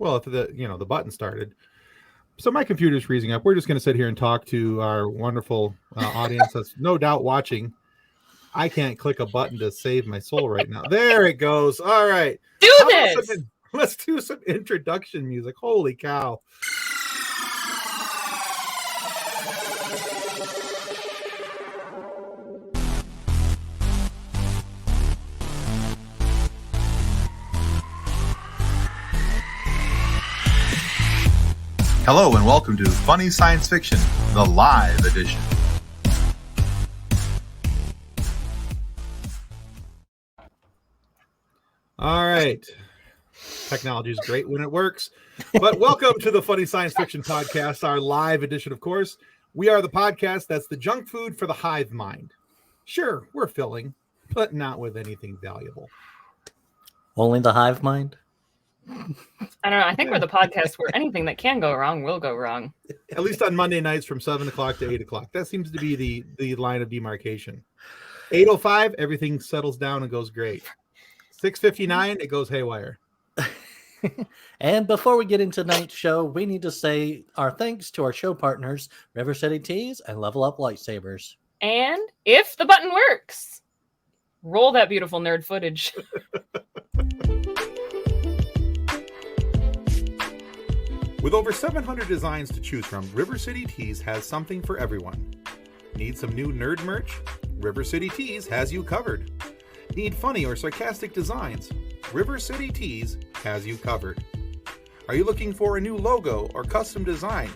Well, if the button started. So my computer's freezing up. We're just going to sit here and talk to our wonderful audience that's no doubt watching. I can't click a button to save my soul right now. There it goes. All right. Do this. Let's do some introduction music. Holy cow. Hello and welcome to Funny Science Fiction, the live edition. All right. Technology is great when it works. But welcome to the Funny Science Fiction podcast, our live edition, of course. We are the podcast that's the junk food for the hive mind. Sure, we're filling, but not with anything valuable. Only the hive mind? I don't know. I think we're the podcast where anything that can go wrong will go wrong. At least on Monday nights from 7 o'clock to 8 o'clock. That seems to be the line of demarcation. 8:05, everything settles down and goes great. 6:59, it goes haywire. And before we get into tonight's show, we need to say our thanks to our show partners, River City Teas and Level Up Lightsabers. And if the button works, roll that beautiful nerd footage. With over 700 designs to choose from, River City Teas has something for everyone. Need some new nerd merch? River City Teas has you covered. Need funny or sarcastic designs? River City Teas has you covered. Are you looking for a new logo or custom design?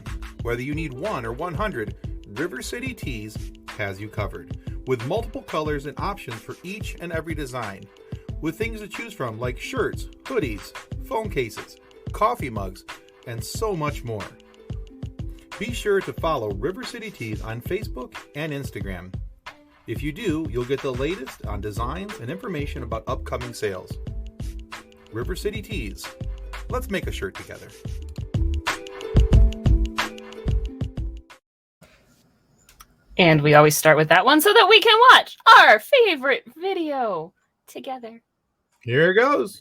Whether you need 1 or 100, River City Teas has you covered. With multiple colors and options for each and every design. With things to choose from like shirts, hoodies, phone cases, coffee mugs, and so much more. Be sure to follow River City Teas on Facebook and Instagram. If you do, you'll get the latest on designs and information about upcoming sales. River City Teas. Let's make a shirt together. And we always start with that one so that we can watch our favorite video together. Here it goes.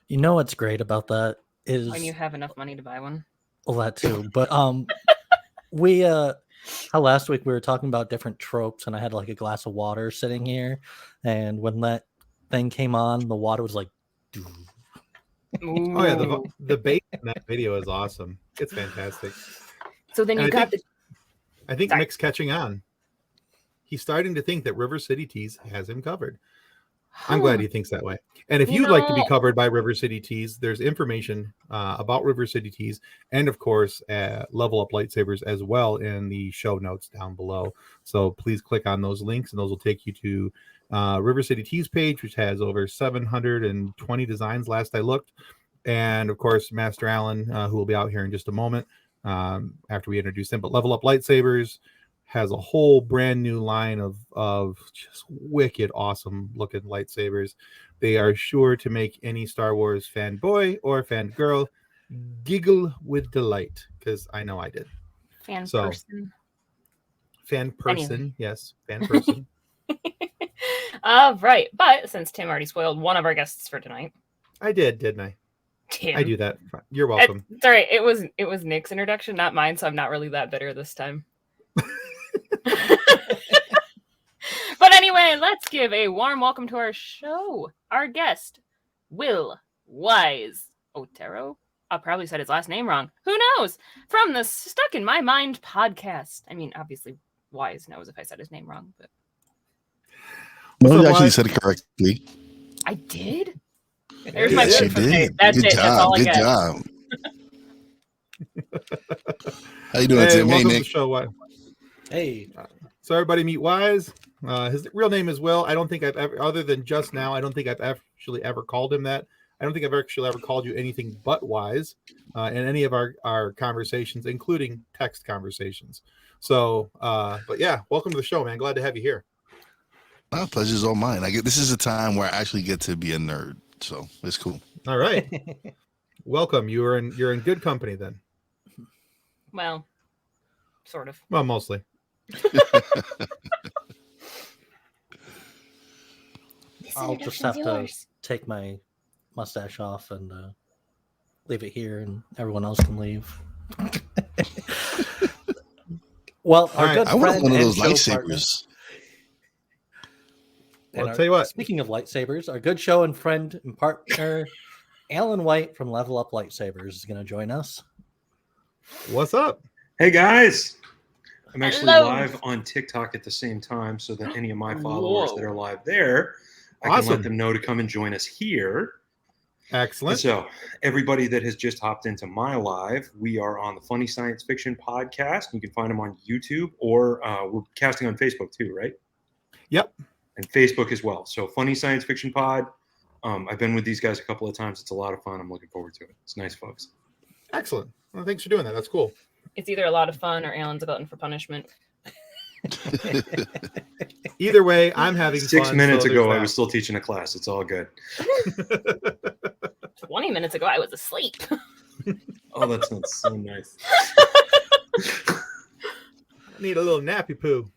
You know what's great about that is When you have enough money to buy one. well, that too. But we how last week we were talking about different tropes, and I had like a glass of water sitting here, and when that thing came on, the water was like, Ooh. Oh yeah, the bait in that video is awesome. It's fantastic. So then you got I think Sorry. Mick's catching on. He's starting to think that River City Teas has him covered. I'm glad he thinks that way. And if you'd like to be covered by River City Teas, there's information about River City Teas and, of course, Level Up Lightsabers as well in the show notes down below. So please click on those links, and those will take you to River City Teas page, which has over 720 designs last I looked. And, of course, Master Alan, who will be out here in just a moment after we introduce him. But Level Up Lightsabers has a whole brand new line of just wicked awesome looking lightsabers. They are sure to make any Star Wars fanboy or fangirl giggle with delight, because I know I did. fan So- person. Fan person, Anyway. yes, fan person. Right. But since Tim already spoiled one of our guests for tonight. I did, didn't I? Tim. I do that. You're welcome. Sorry, it was Nick's introduction, not mine, so I'm not really that bitter this time. But anyway, let's give a warm welcome to our show. Our guest, Wize Otero. I probably said his last name wrong. Who knows? From the Stuck in My Mind podcast. I mean, obviously, Wize knows if I said his name wrong, but No, you So actually why- said it correctly. I did. There's my Yes, win you for today. did. That's Good it. job. That's all I Good get. job. How you doing, Hey, Tim? Hey, welcome to the Nick. show. hey, So everybody meet Wize. His real name is Will. I don't think I've ever, other than just now, I don't think I've actually ever called him that I don't think I've actually ever called you anything but Wize in any of our conversations, including text conversations. So, but yeah, welcome to the show, man. Glad to have you here. My pleasure's all mine. This is a time where I actually get to be a nerd, so it's cool. All right, welcome. You're in good company then. Well, sort of. Well, mostly. I'll just have to take my mustache off and leave it here, and everyone else can leave. Well, our good I want friend one of and those show partner- lightsabers. Well, I'll tell you what. Speaking of lightsabers, our good show and friend and partner, Alan White from Level Up Lightsabers, is going to join us. What's up? Hey guys, I'm actually Hello. live on TikTok at the same time, so that any of my followers that are live there, I can Awesome. let them know to come and join us here. And Excellent. so, everybody that has just hopped into my live, we are on the Funny Science Fiction podcast. You can find them on YouTube, or we're casting on Facebook too, right? Yep. And Facebook as well. So, Funny Science Fiction Pod. I've been with these guys a couple of times. It's a lot of fun. I'm looking forward to it. It's nice, folks. Excellent. Well, thanks for doing that. That's cool. It's either a lot of fun or Alan's a glutton for punishment. Either way, I'm having 6 fun. minutes so ago, there's I was still teaching a class. It's all good. that. 20 minutes ago, I was asleep. Oh, that's not so nice. I need a little nappy poo.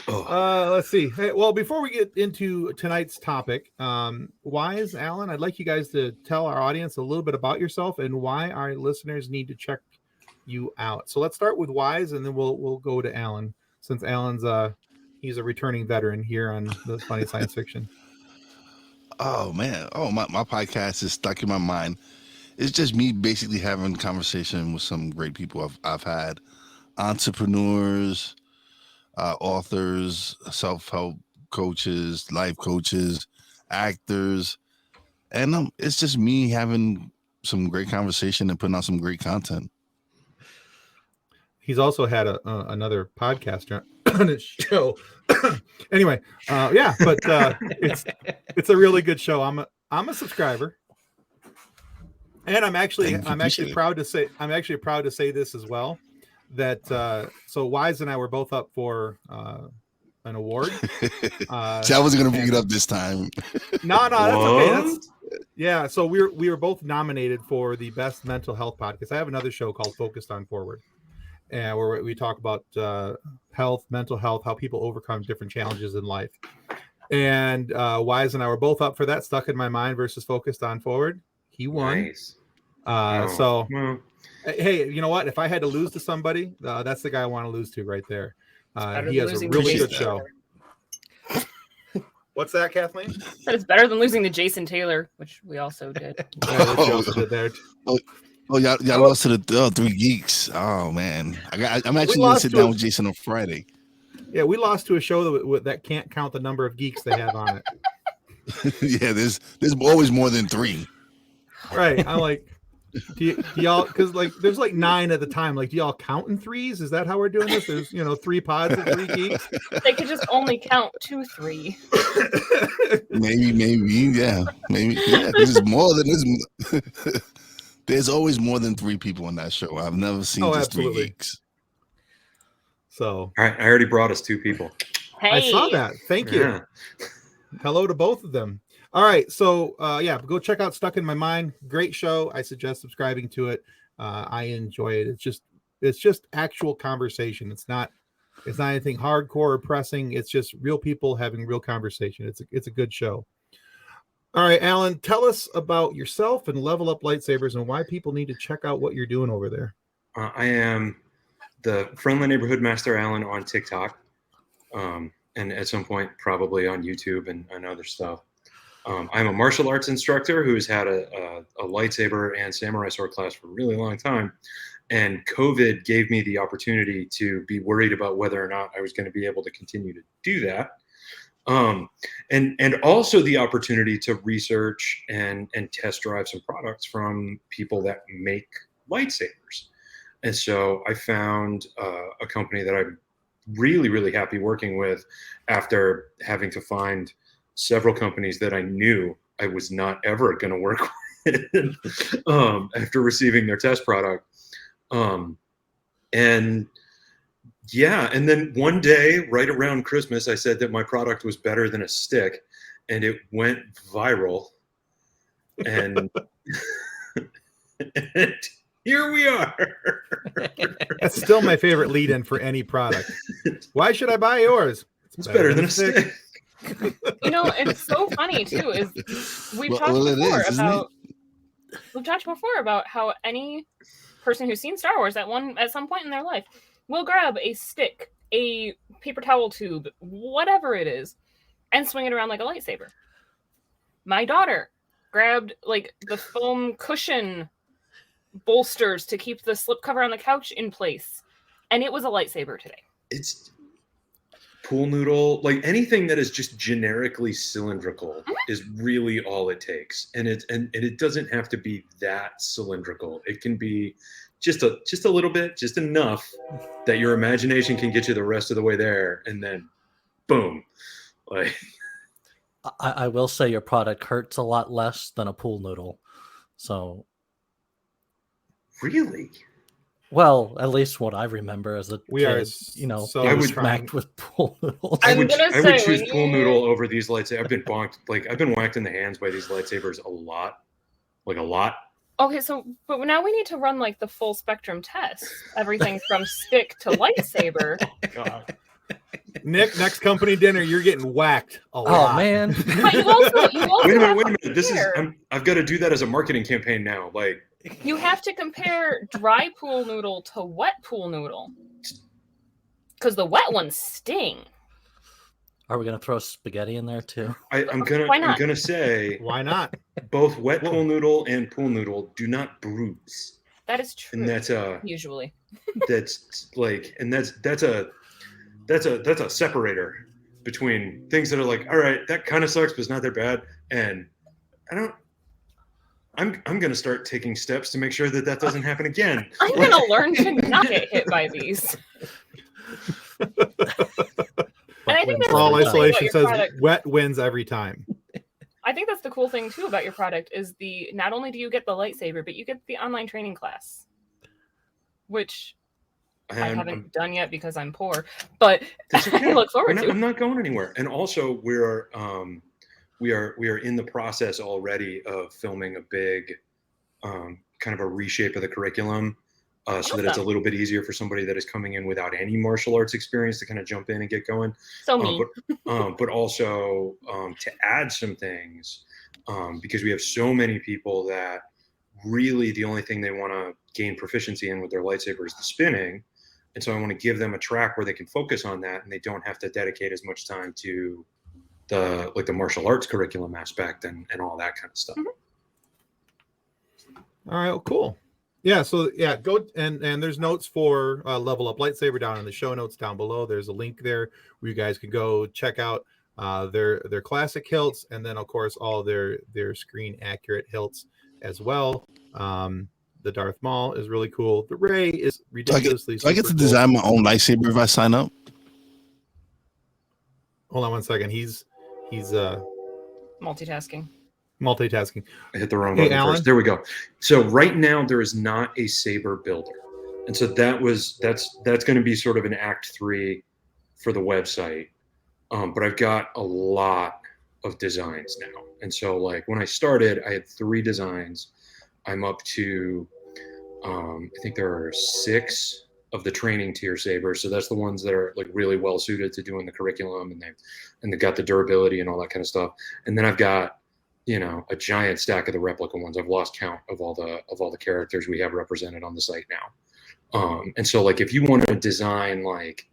Oh. Let's see. Hey, well, before we get into tonight's topic, Wize, Alan, I'd like you guys to tell our audience a little bit about yourself and why our listeners need to check you out. So let's start with Wize, and then we'll go to Alan, since Alan's he's a returning veteran here on the Funny Science Fiction. Oh man. Oh, my podcast is stuck in my mind. It's just me basically having conversation with some great people I've had, entrepreneurs, authors, self-help coaches, life coaches, actors, and it's just me having some great conversation and putting out some great content. He's also had another podcast on his show. Anyway, yeah, but it's a really good show. I'm a subscriber, and I'm actually proud to say this as well. That so Wize and I were both up for an award. See, I wasn't gonna bring it up this time. No, that's okay. Yeah. So we were both nominated for the best mental health podcast. I have another show called Focused on Forward, and where we talk about health, mental health, how people overcome different challenges in life. And Wize and I were both up for that. Stuck in My Mind versus Focused on Forward. He won. Nice. So. Well, Hey, you know what? If I had to lose to somebody, that's the guy I want to lose to right there. better He than has a losing to really Jason good show. What's that, Kathleen? That is better than losing to Jason Taylor, which we also did. Yeah, the shows did there. Oh, y'all lost to the Three Geeks. Oh man, I'm actually gonna lost sit to down a- with Jason on Friday. Yeah, we lost to a show that can't count the number of geeks they have on it. Yeah, there's always more than three. Right. I'm like, do y'all, because like there's like 9 at the time. Like, do y'all count in threes? Is that how we're doing this? There's 3 pods of 3 geeks. They could just only count 2, 3. Maybe, yeah, maybe, yeah. There's more than this. There's always more than 3 people on that show. I've never seen just absolutely. 3 geeks. So all right, I already brought us 2 people. Hey, I saw that. Thank you. Yeah. Hello to both of them. All right, so yeah, go check out Stuck in My Mind. Great show. I suggest subscribing to it. I enjoy it. It's just actual conversation. It's not anything hardcore or pressing. It's just real people having real conversation. It's a good show. All right, Alan, tell us about yourself and Level Up Lightsabers and why people need to check out what you're doing over there. I am the Friendly Neighborhood Master Alan on TikTok, and at some point probably on YouTube and other stuff. I'm a martial arts instructor who's had a lightsaber and samurai sword class for a really long time. And COVID gave me the opportunity to be worried about whether or not I was going to be able to continue to do that. And also the opportunity to research and test drive some products from people that make lightsabers. And so I found a company that I'm really, really happy working with after having to find several companies that I knew I was not ever going to work with after receiving their test product. And yeah, and then one day, right around Christmas, I said that my product was better than a stick, and it went viral. And, and here we are. That's still my favorite lead-in for any product. Why should I buy yours? It's better than a stick. You know, it's so funny too. Is we've talked before about how any person who's seen Star Wars at some point in their life will grab a stick, a paper towel tube, whatever it is, and swing it around like a lightsaber. My daughter grabbed like the foam cushion bolsters to keep the slipcover on the couch in place, and it was a lightsaber today. It's pool noodle, like anything that is just generically cylindrical is really all it takes, and it doesn't have to be that cylindrical. It can be just a little bit, just enough that your imagination can get you the rest of the way there, and then boom. Like, I will say your product hurts a lot less than a pool noodle. So really? Well, at least what I remember as a kid, so I was smacked with pool noodles. I would choose pool noodle over these lightsabers. I've been bonked, I've been whacked in the hands by these lightsabers a lot. Okay, so but now we need to run like the full spectrum test. Everything from stick to lightsaber. God. Nick, next company dinner, you're getting whacked a lot. Oh man! But you also wait a minute. I've got to do that as a marketing campaign now. Like, you have to compare dry pool noodle to wet pool noodle, because the wet ones sting. Are we gonna throw spaghetti in there too? I'm gonna say why not? Both wet pool noodle and pool noodle do not bruise. That is true. And that's usually. That's like, and that's a separator between things that are like, all right, that kind of sucks, but it's not that bad. And I'm gonna start taking steps to make sure that doesn't happen again. I'm gonna learn to not get hit by these. And I think that's All isolation says product. Wet wins every time. I think that's the cool thing too about your product is not only do you get the lightsaber, but you get the online training class, which I haven't done yet because I'm poor, but okay. I look forward to. I'm not going anywhere. And also we are in the process already of filming a big kind of a reshape of the curriculum. So that it's a little bit easier for somebody that is coming in without any martial arts experience to kind of jump in and get going. So me. But also to add some things because we have so many people that really the only thing they want to gain proficiency in with their lightsaber is the spinning. And so I want to give them a track where they can focus on that and they don't have to dedicate as much time to the martial arts curriculum aspect and all that kind of stuff. Mm-hmm. All right, well, cool. Yeah, so yeah, go and there's notes for Level Up Lightsaber down in the show notes down below. There's a link there where you guys can go check out their classic hilts, and then of course all their screen accurate hilts as well. The Darth Maul is really cool. The Rey is ridiculously. So I get to design my own lightsaber if I sign up. Hold on one second. He's multitasking. I hit the wrong button first. There we go. So right now there is not a saber builder, and so that's going to be sort of an act 3 for the website. But I've got a lot of designs now, and so like when I started, I had 3 designs. I'm up to I think there are 6 of the training tier sabers. So that's the ones that are like really well suited to doing the curriculum, and they got the durability and all that kind of stuff. And then I've got a giant stack of the replica ones. I've lost count of all the characters we have represented on the site now. And so like if you want to design like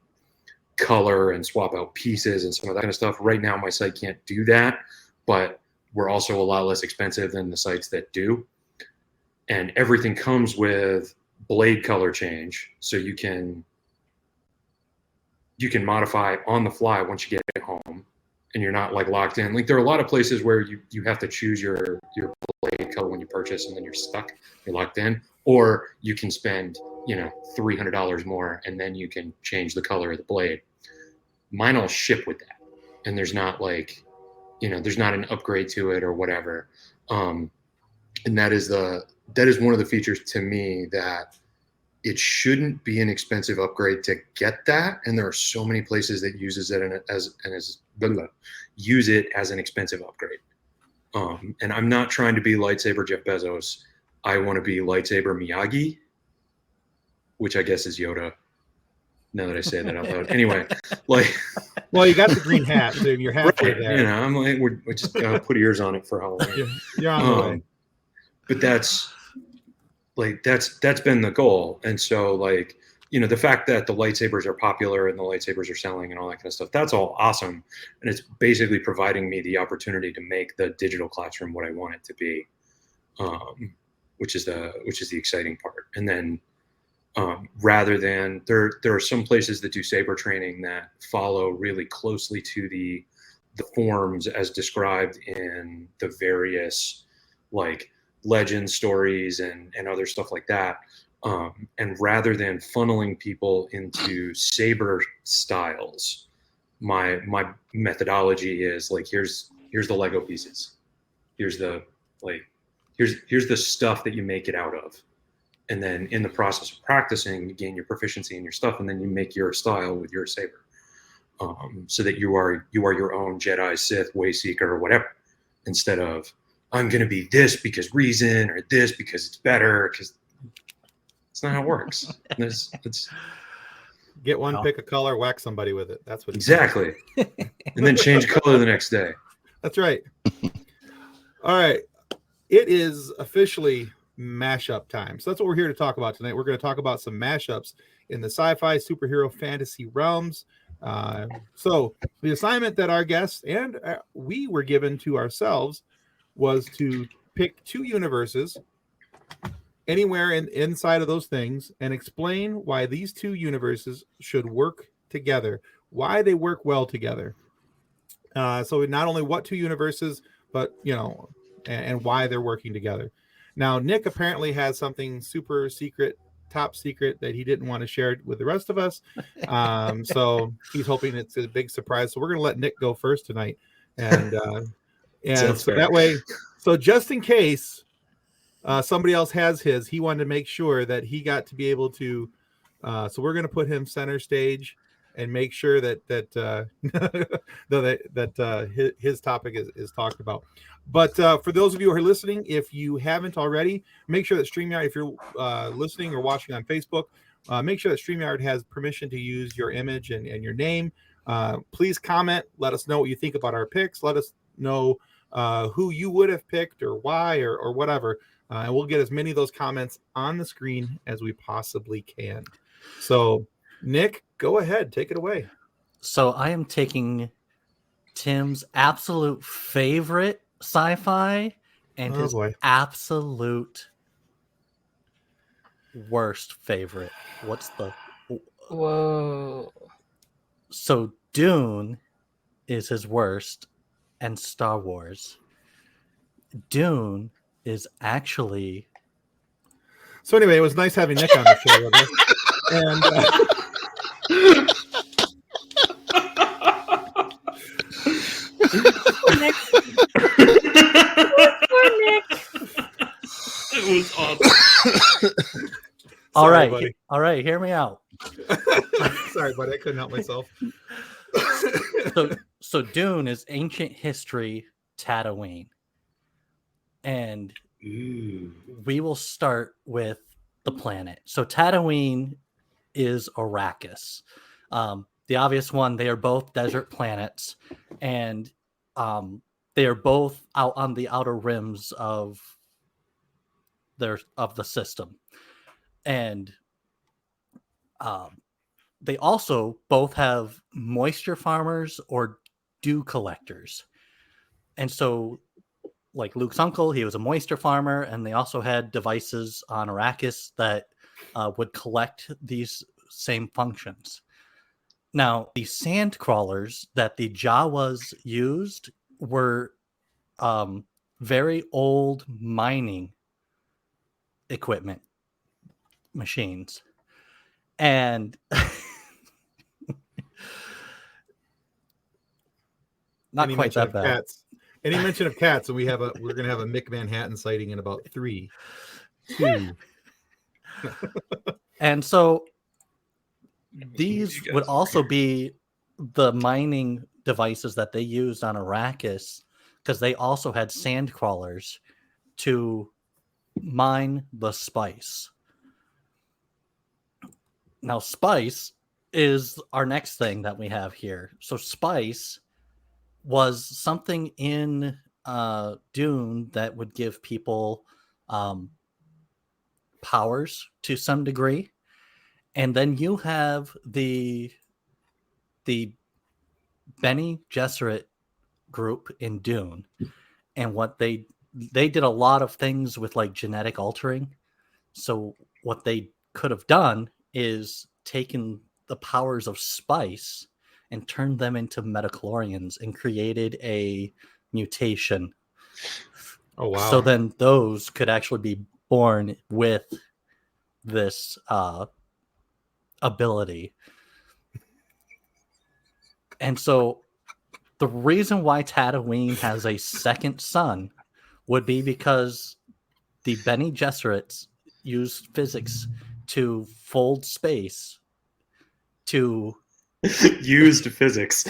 color and swap out pieces and some of that kind of stuff, right now my site can't do that, but we're also a lot less expensive than the sites that do. And everything comes with blade color change, so you can modify on the fly once you get it home. And you're not like locked in. Like there are a lot of places where you have to choose your blade color when you purchase, and then you're stuck. You're locked in. Or you can spend $300 more, and then you can change the color of the blade. Mine all ship with that, and there's not like there's not an upgrade to it or whatever. And that is one of the features to me that it shouldn't be an expensive upgrade to get that. And there are so many places that use it as an expensive upgrade. And I'm not trying to be lightsaber Jeff Bezos. I want to be lightsaber Miyagi, which I guess is Yoda. Now that I say that out loud. Anyway, like, well, you got the green hat, so you're halfway there. I'm like, we just put ears on it for Halloween. You're on the way. But that's been the goal. And so, like, the fact that the lightsabers are popular and the lightsabers are selling and all that kind of stuff, that's all awesome. And it's basically providing me the opportunity to make the digital classroom what I want it to be, which is the exciting part. And then, rather than there are some places that do saber training that follow really closely to the forms as described in the various like legend stories and other stuff like that. And rather than funneling people into saber styles, my methodology is like, here's the Lego pieces. Here's the stuff that you make it out of. And then in the process of practicing, you gain your proficiency in your stuff, and then you make your style with your saber, so that you are your own Jedi, Sith, Wayseeker, or whatever, instead of I'm going to be this because reason or this because it's better, because it's not how it works. It's get one, pick a color, whack somebody with it. That's what exactly, and then change color the next day. That's right. All right, it is officially mashup time. So that's what we're here to talk about tonight. We're going to talk about some mashups in the sci-fi superhero fantasy realms. So the assignment that our guests and we were given to ourselves was to pick two universes anywhere inside of those things and explain why these two universes should work together, why they work well together. So not only what two universes, but and why they're working together. Now, Nick apparently has something super secret, top secret, that he didn't want to share with the rest of us. So he's hoping it's a big surprise. So we're going to let Nick go first tonight. And so that way, so just in case somebody else has his, he wanted to make sure that he got to be able to. So we're going to put him center stage and make sure that his topic is talked about. But for those of you who are listening, if you haven't already, make sure that StreamYard, if you're listening or watching on Facebook, make sure that StreamYard has permission to use your image and your name. Please comment. Let us know what you think about our picks. Let us know who you would have picked or why or whatever. And we'll get as many of those comments on the screen as we possibly can. So, Nick, go ahead. Take it away. So I am taking Tim's absolute favorite sci-fi and his absolute worst favorite. What's the... Whoa. So Dune is his worst, and Star Wars. Dune is actually... So anyway, it was nice having Nick on the show with us. Nick. It was awesome. All Sorry, right, buddy. all right, hear me out. Sorry, buddy, I couldn't help myself. So Dune is ancient history Tatooine. And we will start with the planet. So Tatooine is Arrakis. The obvious one, they are both desert planets, and they are both out on the outer rims of the system. And they also both have moisture farmers or dew collectors. And so, like Luke's uncle, he was a moisture farmer, and they also had devices on Arrakis that would collect these same functions. Now, the sand crawlers that the Jawas used were very old mining equipment machines. And not quite that bad. Any mention of cats, and we're gonna have a Mick Manhattan sighting in about 3, 2. And so these You guys would are also weird. be the mining devices that they used on Arrakis, because they also had sand crawlers to mine the spice. Now, spice is our next thing that we have here. So spice was something in Dune that would give people powers to some degree. And then you have the Bene Gesserit group in Dune, and what they did a lot of things with like genetic altering. So what they could have done is taken the powers of spice and turned them into metachlorians and created a mutation. Oh wow! So then those could actually be born with this ability. And so the reason why Tatooine has a second sun would be because the Bene Gesserits used physics to fold space to Used physics.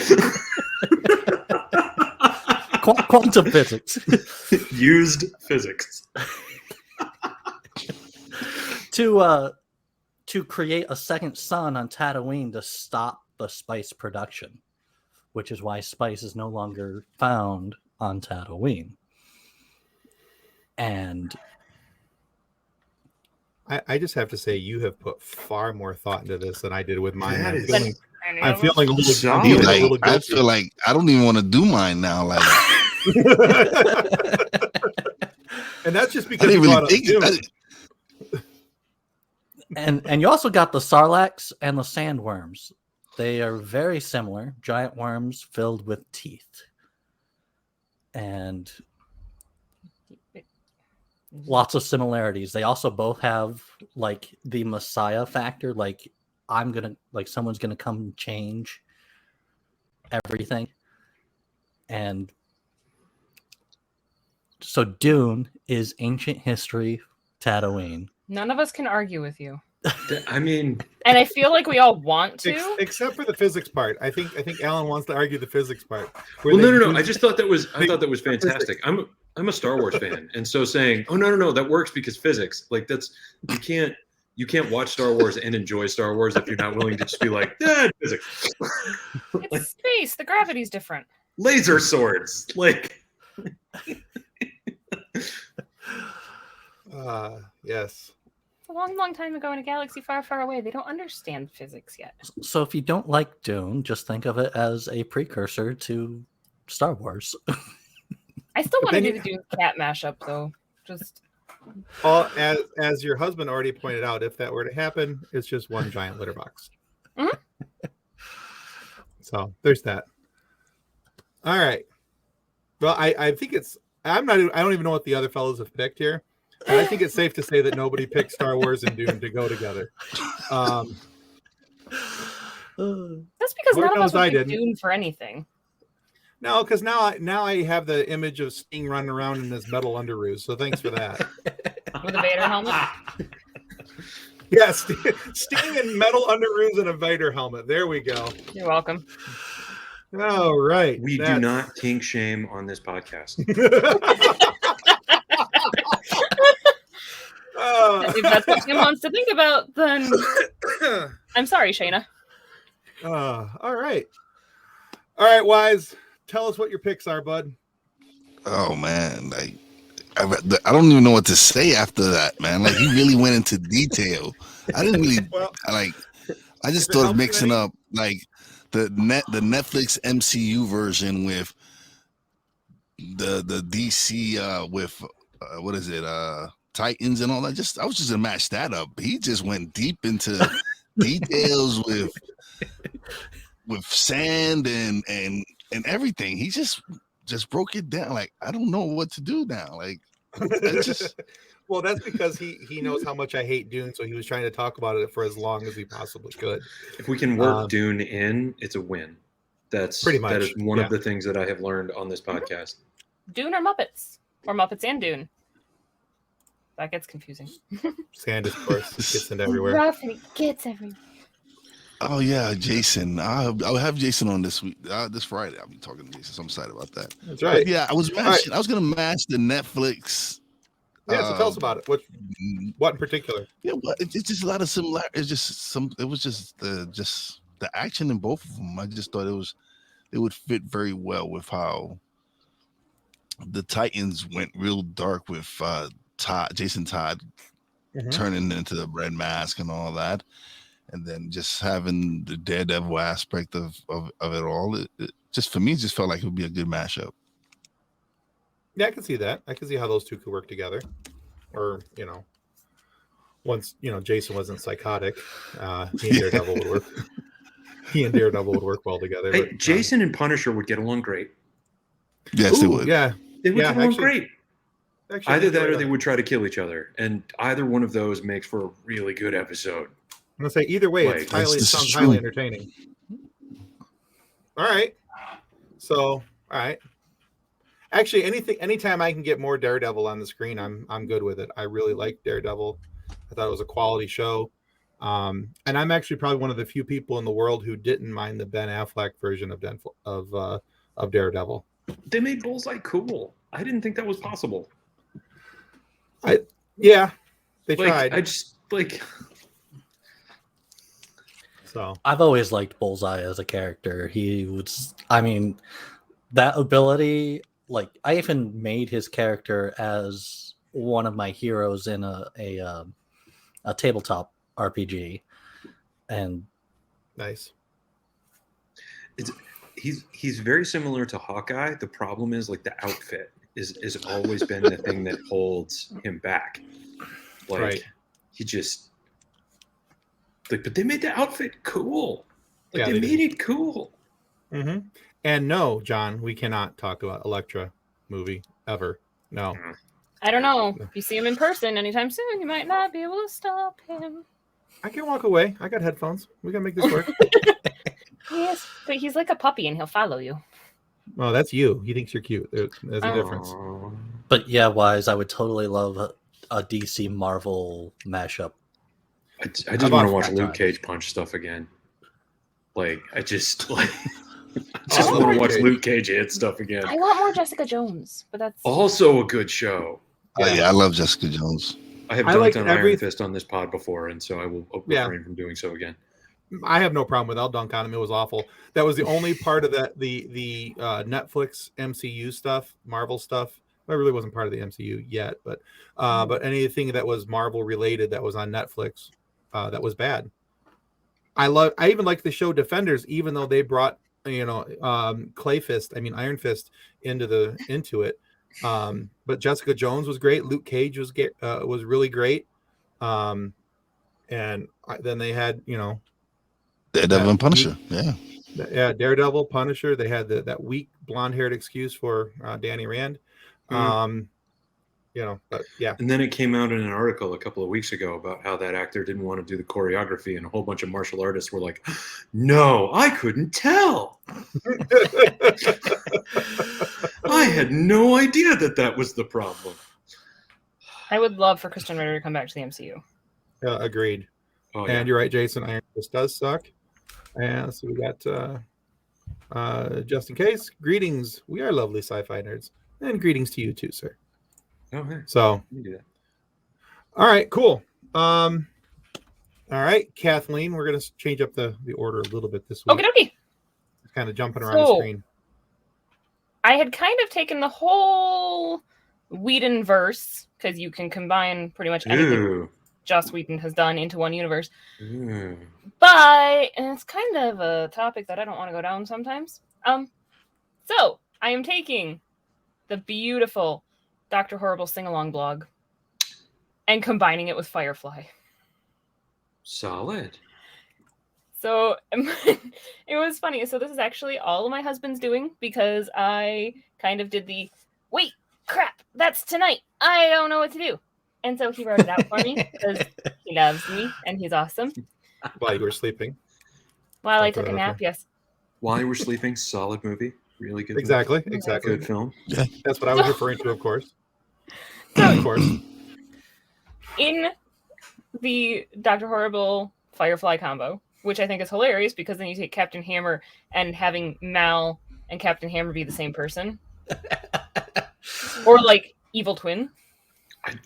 quantum physics Used physics. to create a second sun on Tatooine to stop the spice production, which is why spice is no longer found on Tatooine. And I just have to say, you have put far more thought into this than I did with mine. That I'm is- feeling, Any I'm of feeling a little, Solid. I'm You feeling a like, little I guilty. feel like I don't even want to do mine now. Like And that's just I because didn't you really brought up think Dune. and you also got the Sarlaccs and the sandworms. They are very similar, giant worms filled with teeth. And lots of similarities. They also both have like the Messiah factor, like someone's gonna come and change everything. And so Dune is ancient history Tatooine. None of us can argue with you. I mean, And I feel like we all want to. Except for the physics part. I think Alan wants to argue the physics part. well, Where they no. use- I just thought that was fantastic. I'm a Star Wars fan, and so saying, "Oh no, that works because physics." Like that's you can't watch Star Wars and enjoy Star Wars if you're not willing to just be like, physics, It's space. The gravity's different. laser swords, like. yes. It's a long, long time ago in a galaxy far, far away. They don't understand physics yet. So if you don't like Dune, just think of it as a precursor to Star Wars. I still want to then do you- the Dune cat mashup though. Just As your husband already pointed out, if that were to happen, it's just one giant litter box. Mhm. So there's that. All right. Well, I think I don't even know what the other fellows have picked here. But I think it's safe to say that nobody picked Star Wars and Dune to go together. that's because Lord none of us knows I would pick didn't. Dune for anything. No, because now I have the image of Sting running around in his metal underoos. So thanks for that. With a Vader helmet. Yes, Sting in metal underoos and a Vader helmet. There we go. You're welcome. All right. We do not kink shame on this podcast. If that's what Tim wants to think about, then I'm sorry, Shayna. All right. All right, Wize. Tell us what your picks are, bud. oh man, like I don't even know what to say after that, man. Like he really went into detail. I didn't really Well, I just if it thought of helps you mixing any- up like the Netflix MCU version with the DC with what is it Titans and all that. I was just gonna match that up. He just went deep into details with sand and everything. He just broke it down. Like I don't know what to do now. Like I just well, that's because he knows how much I hate Dune, so he was trying to talk about it for as long as he possibly could. If we can work Dune in, it's a win. That's Pretty much, That is one yeah. of the things that I have learned on this podcast. Dune or Muppets? Or Muppets and Dune? That gets confusing. Sand, of course, gets into everywhere. Rough and it gets everywhere. Oh yeah, Jason. I'll have Jason on this week. This Friday, I'll be talking to Jason. So I'm excited about that. That's right. Yeah, I was gonna match the Netflix. Yeah, so tell us about it. What in particular? Yeah, it's just a lot of similar. It's just It was just the action in both of them. I just thought it would fit very well with how the Titans went real dark with Jason Todd turning into the Red Mask and all that. And then just having the Daredevil aspect of it all, it just for me, it just felt like it would be a good mashup. Yeah, I can see that. I can see how those two could work together. Or, once, Jason wasn't psychotic, he and Daredevil would work. He and Daredevil would work well together. Hey, Jason and Punisher would get along great. Yes, they would. Yeah. They would get along great. Actually, Either that or they would try to kill each other. And either one of those makes for a really good episode. I'm gonna say either way, it sounds highly entertaining. All right. So, all right. Actually, anytime I can get more Daredevil on the screen, I'm good with it. I really like Daredevil. I thought it was a quality show. And I'm actually probably one of the few people in the world who didn't mind the Ben Affleck version of Daredevil. They made Bullseye cool. I didn't think that was possible. They tried. I just So I've always liked Bullseye as a character. He was, that ability. Like, I even made his character as one of my heroes in a tabletop RPG, and nice. He's very similar to Hawkeye. The problem is the outfit is always been the thing that holds him back. Right. He just but they made the outfit cool. They made it cool. Mm-hmm. And no, John, we cannot talk about Elektra movie ever. No. I don't know. If you see him in person anytime soon, you might not be able to stop him. I can walk away. I got headphones. We can make this work. Yes, but he's like a puppy and he'll follow you. Well, that's you. He thinks you're cute. There's a difference. But yeah, Wize, I would totally love a DC Marvel mashup. I just want to watch Luke Cage punch stuff again. I just want to watch Luke Cage hit stuff again. I want more Jessica Jones, but that's also a good show. Yeah, I love Jessica Jones. I have dunked on Iron Fist on this pod before, and so I will refrain from doing so again. I have no problem with it. I'll dunk on him. It was awful. That was the only part of that the Netflix MCU stuff, Marvel stuff. I really wasn't part of the MCU yet, but anything that was Marvel related that was on Netflix, that was bad. I even liked the show Defenders, even though they brought Iron Fist into it. But Jessica Jones was great. Luke Cage was really great. And then they had Daredevil and Punisher. Yeah, Daredevil, Punisher. They had that weak blonde-haired excuse for Danny Rand. But yeah. And then it came out in an article a couple of weeks ago about how that actor didn't want to do the choreography, and a whole bunch of martial artists were like, "No, I couldn't tell. I had no idea that was the problem." I would love for Kristen Ritter to come back to the MCU. Agreed. Oh, and you're right, Jason. Iron Fist does suck. And so we got just in case. Greetings. We are lovely sci-fi nerds. And greetings to you too, sir. Oh, hey. So, You do that. all right, cool. All right, Kathleen, we're going to change up the order a little bit this week. Okie dokie. Kind of jumping around the screen. I had kind of taken the whole Whedon verse, because you can combine pretty much anything Joss Whedon has done into one universe. But it's kind of a topic that I don't want to go down sometimes. So I am taking the beautiful Dr. Horrible sing-along blog and combining it with Firefly. Solid. So it was funny. So this is actually all my husband's doing, because I kind of did wait, crap, that's tonight. I don't know what to do. And so he wrote it out for me because he loves me and he's awesome. While you were sleeping. While I took a nap, yes. While you were sleeping, solid movie. Really good. Exactly. movie. Exactly. Good film. That's what I was referring to, of course. So, Of course. in the Dr. Horrible Firefly combo, which I think is hilarious because then you take Captain Hammer and having Mal and Captain Hammer be the same person. Or like evil twin.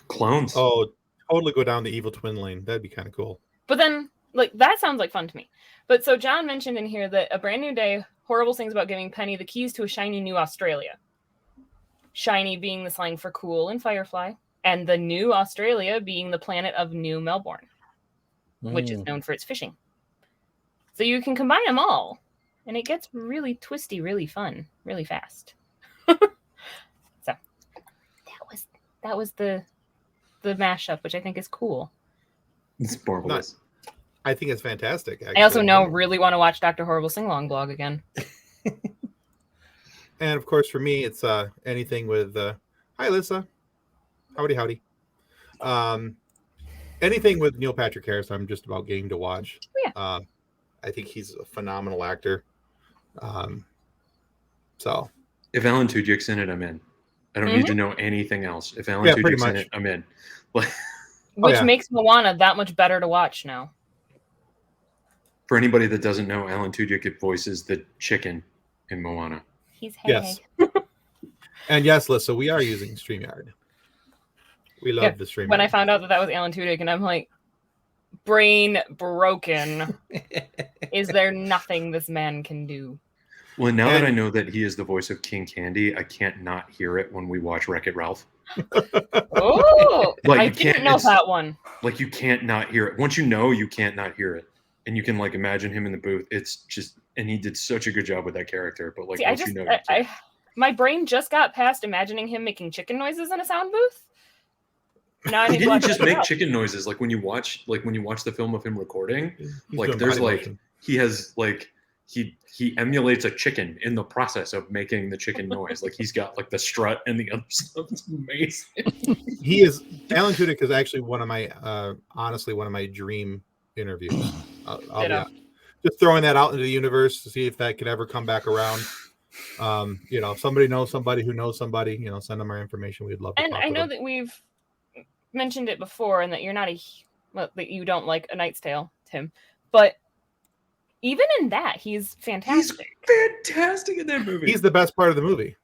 Clones. Oh, totally go down the evil twin lane. That'd be kind of cool. But then, like, that sounds like fun to me. But so John mentioned in here that a brand new day, Horrible sings about giving Penny the keys to a shiny new Australia. Shiny being the slang for cool in Firefly, and the new Australia being the planet of New Melbourne, which is known for its fishing. So you can combine them all, and it gets really twisty, really fun, really fast. So that was the mashup, which I think is cool. It's marvelous. I think it's fantastic. Actually. I also really want to watch Dr. Horrible Sing Along blog again. And of course, for me, it's anything with hi, Alyssa. Howdy. Anything with Neil Patrick Harris, I'm just about getting to watch. Yeah. I think he's a phenomenal actor. So if Alan Tudyk's in it, I'm in. I don't need to know anything else. If Alan Tudyk's in it, I'm in. Which makes Moana that much better to watch now. For anybody that doesn't know, Alan Tudyk voices the chicken in Moana. He's yes. And yes, Lissa, we are using StreamYard. We love the StreamYard. When I found out that was Alan Tudyk, and I'm like, brain broken. Is there nothing this man can do? Well, now that I know that he is the voice of King Candy, I can't not hear it when we watch Wreck-It Ralph. Oh, like, I didn't know that one. Like, you can't not hear it. Once you know, you can't not hear it. And you can, like, imagine him in the booth. It's just, and he did such a good job with that character. But, like, once you know. My brain just got past imagining him making chicken noises in a sound booth. Now I he need didn't to just make chicken noises. Like, when you watch the film of him recording, He's like, there's, like, he has, like, he emulates a chicken in the process of making the chicken noise. Like, he's got like the strut and the other stuff. It's amazing. Alan Tudyk is actually one of my honestly one of my dream interviews. Just throwing that out into the universe to see if that could ever come back around. If somebody knows somebody who knows somebody, send them our information. We'd love to. And I know that we've mentioned it before, and that you're not that you don't like A Knight's Tale, Tim, but even in that, he's fantastic. He's fantastic in that movie. He's the best part of the movie.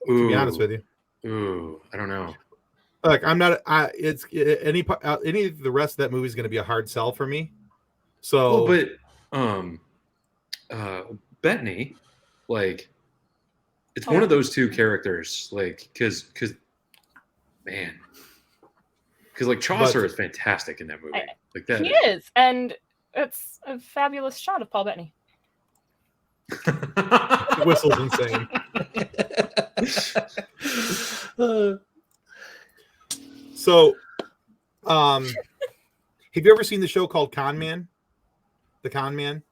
To be honest with you. Ooh, I don't know. Like, I'm not. It's any of the rest of that movie is going to be a hard sell for me. So, Bettany, like, it's one of those two characters, like, because like Chaucer is fantastic in that movie. Like that. He is, and it's a fabulous shot of Paul Bettany. The whistle's insane. So, have you ever seen the show called Con Man? The Con Man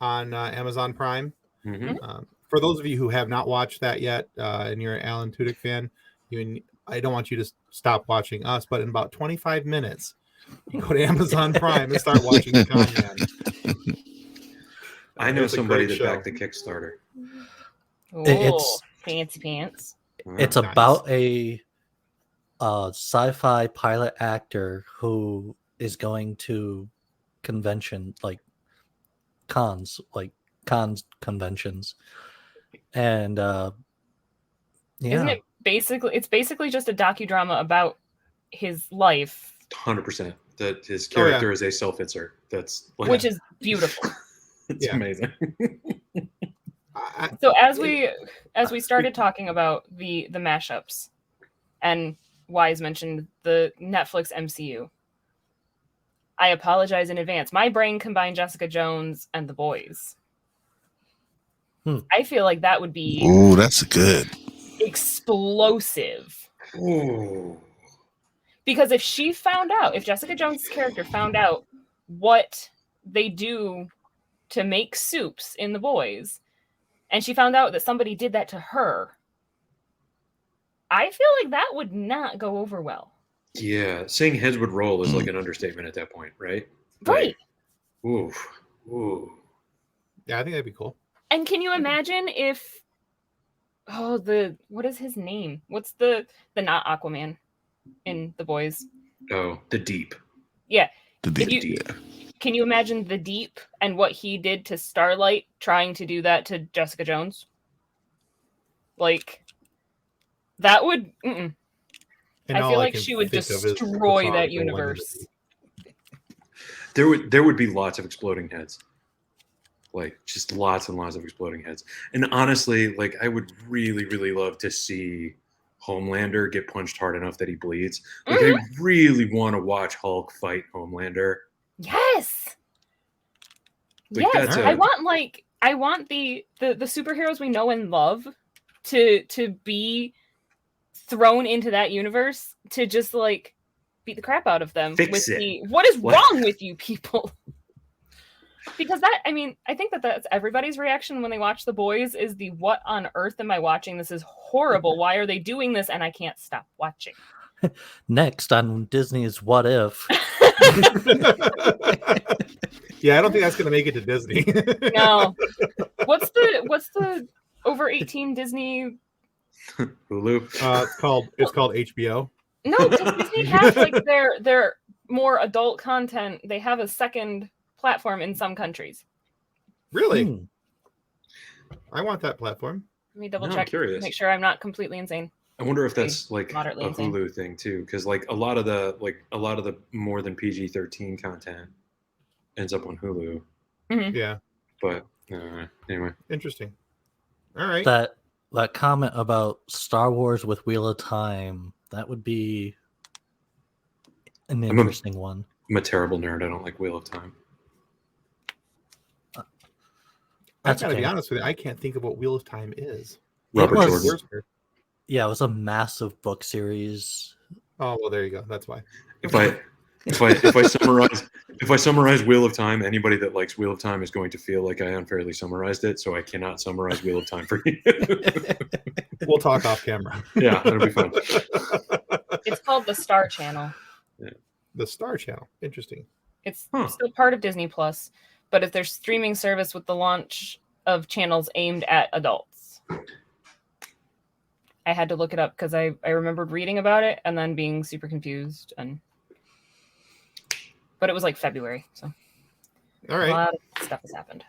on Amazon Prime. Mm-hmm. For those of you who have not watched that yet, and you're an Alan Tudyk fan, I don't want you to stop watching us, but in about 25 minutes, you go to Amazon Prime and start watching the Con Man. I know somebody that backed the Kickstarter. It's fancy pants. It's nice. About a sci-fi pilot actor who is going to convention, like cons conventions, and Isn't it basically? It's basically just a docudrama about his life. 100%. That his character is a self-insert. That's which is beautiful. It's amazing. So as we started talking about the mashups, and Wize mentioned the Netflix MCU, I apologize in advance. My brain combined Jessica Jones and The Boys. I feel like that would be that's good. Explosive. Ooh. Because if Jessica Jones' character found out what they do to make soups in The Boys, and she found out that somebody did that to her, I feel like that would not go over well. Yeah, saying heads would roll is like an understatement at that point, right? Right. Like, ooh. Yeah, I think that'd be cool. And can you imagine if what is his name? What's the not Aquaman in The Boys? Oh, the Deep. Yeah. The If you- yeah. Can you imagine the Deep and what he did to Starlight trying to do that to Jessica Jones? Like, that would. And I all feel like can she would think of is destroy the that song going into universe. There would be lots of exploding heads. Like, just lots and lots of exploding heads. And honestly, like, I would really, really love to see Homelander get punched hard enough that he bleeds. Like, I really want to watch Hulk fight Homelander. Yes. Like, Yes. that's I want the superheroes we know and love to be thrown into that universe to just like beat the crap out of them. Fix it. What is What? wrong with you people? Because I think that's everybody's reaction when they watch The Boys is the what on earth am I watching? This is horrible. Why are they doing this? And I can't stop watching. Next on Disney's What If. Yeah, I don't think that's going to make it to Disney. No. What's the over 18 Disney? Hulu. It's called HBO. No, does Disney have like their more adult content? They have a second platform in some countries. Really? Hmm. I want that platform. Let me double No, I'm check. curious. Make sure I'm not completely insane. I wonder if that's like a Moderately insane. Hulu thing too, because like a lot of the more than PG-13 content ends up on Hulu. Yeah, But anyway, interesting. All right. That comment about Star Wars with Wheel of Time, that would be an interesting one. I'm a terrible nerd. I don't like Wheel of Time. I That's gotta okay. be honest with you. I can't think of what Wheel of Time is. Robert was- Jordan. Yeah, it was a massive book series. Oh well, there you go. That's why. If I summarize Wheel of Time, anybody that likes Wheel of Time is going to feel like I unfairly summarized it, so I cannot summarize Wheel of Time for you. We'll talk off camera. Yeah, that'll be fun. It's called the Star Channel. The Star Channel. Interesting. It's Huh. still part of Disney Plus, but if there's streaming service with the launch of channels aimed at adults. I had to look it up because I remembered reading about it and then being super confused but it was like February, so All a right. lot of stuff has happened.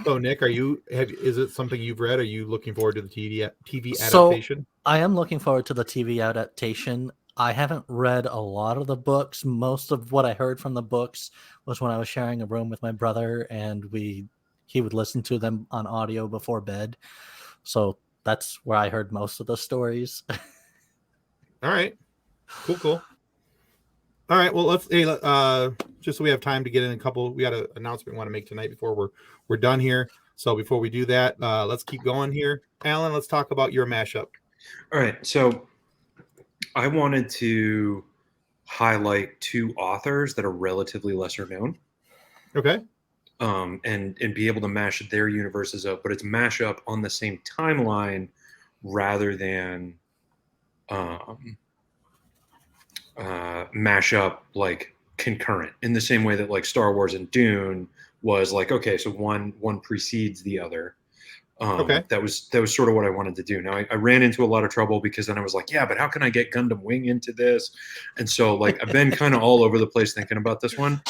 So Nick, is it something you've read? Are you looking forward to the TV So- adaptation? I am looking forward to the TV adaptation. I haven't read a lot of the books. Most of what I heard from the books was when I was sharing a room with my brother, and he would listen to them on audio before bed. So that's where I heard most of the stories. All right. Cool. All right. Well, let's just so we have time to get in a couple. We got an announcement we want to make tonight before we're done here. So before we do that, let's keep going here. Alan, let's talk about your mashup. All right, so I wanted to highlight two authors that are relatively lesser known, Okay. and be able to mash their universes up, but it's mash up on the same timeline rather than mash up like concurrent, in the same way that like Star Wars and Dune was like, okay, so one precedes the other. Okay. That was sort of what I wanted to do. Now I ran into a lot of trouble because then I was like, yeah, but how can I get Gundam Wing into this? And so like I've been kind of all over the place thinking about this one.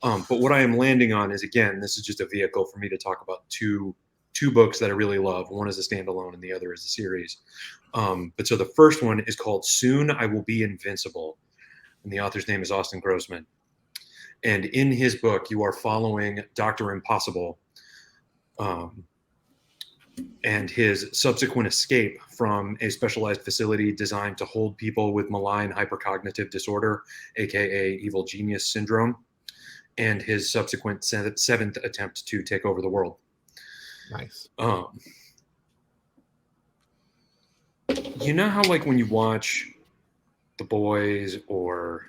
But what I am landing on is, again, this is just a vehicle for me to talk about two books that I really love. One is a standalone and the other is a series. But so the first one is called Soon I Will Be Invincible. And the author's name is Austin Grossman. And in his book, you are following Dr. Impossible, and his subsequent escape from a specialized facility designed to hold people with malign hypercognitive disorder, aka evil genius syndrome, and his subsequent seventh attempt to take over the world. Nice. You know how like when you watch The Boys or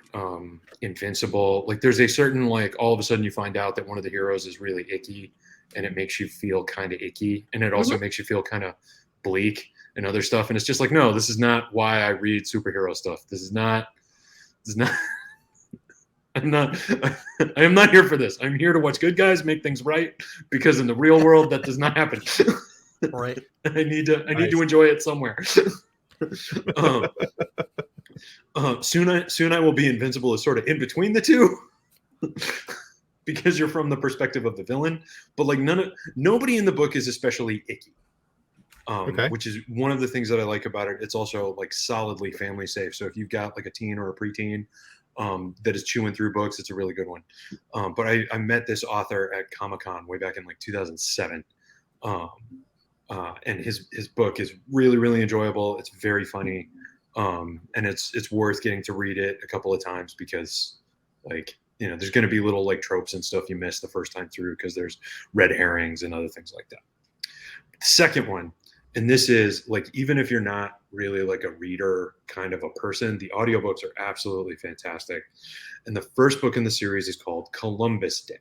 Invincible, like there's a certain like all of a sudden you find out that one of the heroes is really icky, and it makes you feel kind of icky, and it also makes you feel kind of bleak and other stuff. And it's just like, no, this is not why I read superhero stuff. This is not I am not here for this. I'm here to watch good guys make things right, because in the real world that does not happen. Right. I need to enjoy it somewhere. Soon I will be invincible is sort of in between the two. Because you're from the perspective of the villain, but like nobody in the book is especially icky. Which is one of the things that I like about it. It's also like solidly family safe. So if you've got like a teen or a preteen that is chewing through books, it's a really good one. But I met this author at Comic-Con way back in like 2007. And his book is really, really enjoyable. It's very funny. And it's worth getting to read it a couple of times because like, you know, there's going to be little like tropes and stuff you miss the first time through because there's red herrings and other things like that. The second one, and this is like, even if you're not really like a reader kind of a person, the audiobooks are absolutely fantastic. And the first book in the series is called Columbus Day.